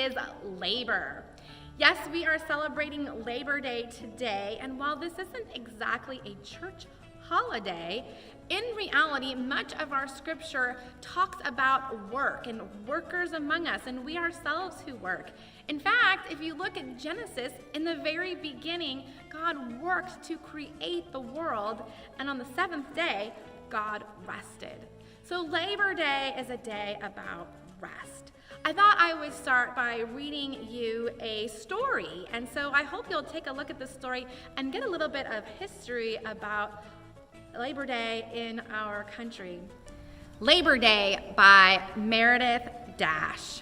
is labor. Yes, we are celebrating Labor Day today, and while this isn't exactly a church holiday, in reality, much of our scripture talks about work and workers among us, and we ourselves who work. In fact, if you look at Genesis, in the very beginning, God worked to create the world, and on the seventh day, God rested. So Labor Day is a day about rest. I thought I would start by reading you a story, and so I hope you'll take a look at this story and get a little bit of history about Labor Day in our country. Labor Day by Meredith Dash.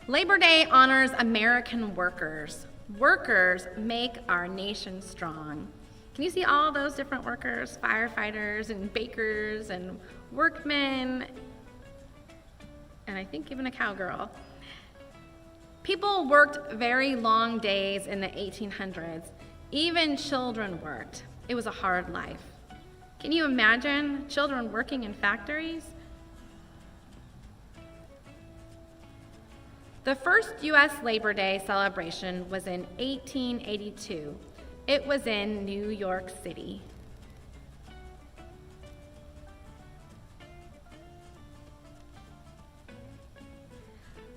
Labor Day honors American workers. Workers make our nation strong. Can you see all those different workers? Firefighters and bakers and workmen, and I think even a cowgirl. People worked very long days in the 1800s. Even children worked. It was a hard life. Can you imagine children working in factories? The first U.S. Labor Day celebration was in 1882. It was in New York City.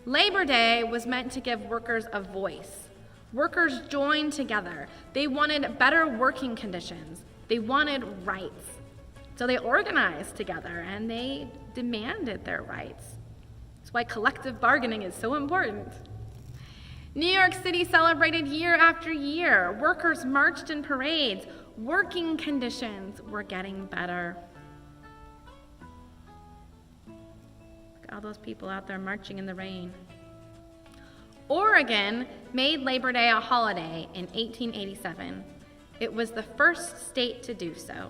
Labor Day was meant to give workers a voice. Workers joined together. They wanted better working conditions. They wanted rights. So they organized together and they demanded their rights. That's why collective bargaining is so important. New York City celebrated year after year. Workers marched in parades. Working conditions were getting better. All those people out there marching in the rain. Oregon made Labor Day a holiday in 1887. It was the first state to do so.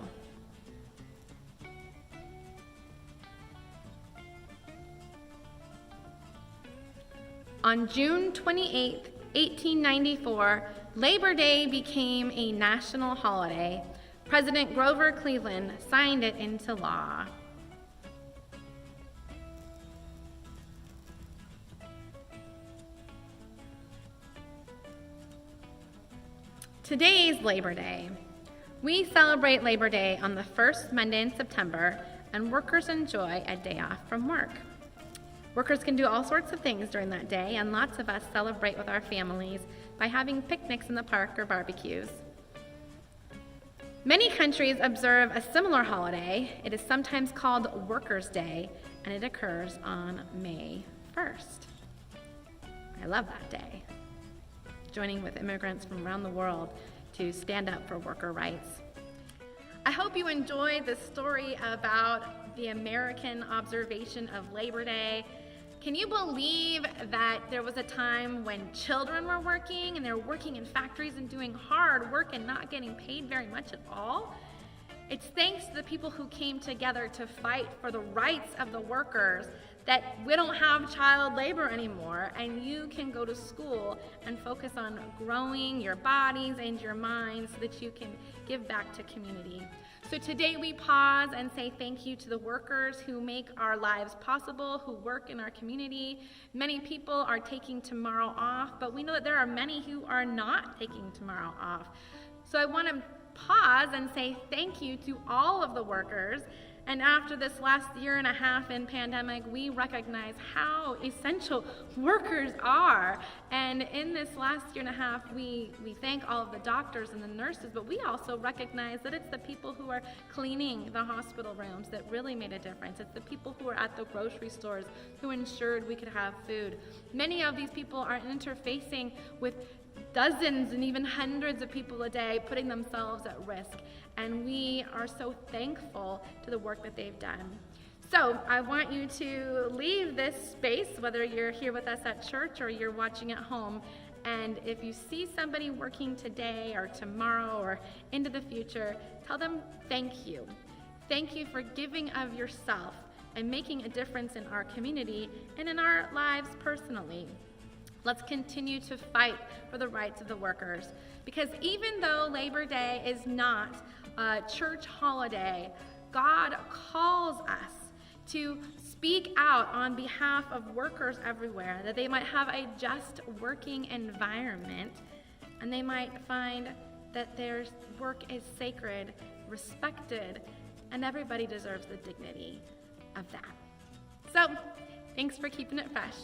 On June 28, 1894, Labor Day became a national holiday. President Grover Cleveland signed it into law. Today is Labor Day. We celebrate Labor Day on the first Monday in September, and workers enjoy a day off from work. Workers can do all sorts of things during that day, and lots of us celebrate with our families by having picnics in the park or barbecues. Many countries observe a similar holiday. It is sometimes called Workers' Day, and it occurs on May 1st. I love that day. Joining with immigrants from around the world to stand up for worker rights. I hope you enjoyed this story about the American observation of Labor Day. Can you believe that there was a time when children were working and they were working in factories and doing hard work and not getting paid very much at all? It's thanks to the people who came together to fight for the rights of the workers that we don't have child labor anymore, and you can go to school and focus on growing your bodies and your minds so that you can give back to community. So today we pause and say thank you to the workers who make our lives possible, who work in our community. Many people are taking tomorrow off, but we know that there are many who are not taking tomorrow off. So I want to pause and say thank you to all of the workers. And after this last year and a half in pandemic, we recognize how essential workers are. And in this last year and a half, we thank all of the doctors and the nurses, but we also recognize that it's the people who are cleaning the hospital rooms that really made a difference. It's the people who are at the grocery stores who ensured we could have food. Many of these people are interfacing with dozens and even hundreds of people a day, putting themselves at risk. And we are so thankful to the work that they've done. So I want you to leave this space, whether you're here with us at church or you're watching at home, and if you see somebody working today or tomorrow or into the future, tell them thank you. Thank you for giving of yourself and making a difference in our community and in our lives personally. Let's continue to fight for the rights of the workers, because even though Labor Day is not a church holiday, God calls us to speak out on behalf of workers everywhere, that they might have a just working environment, and they might find that their work is sacred, respected, and everybody deserves the dignity of that. So, thanks for keeping it fresh.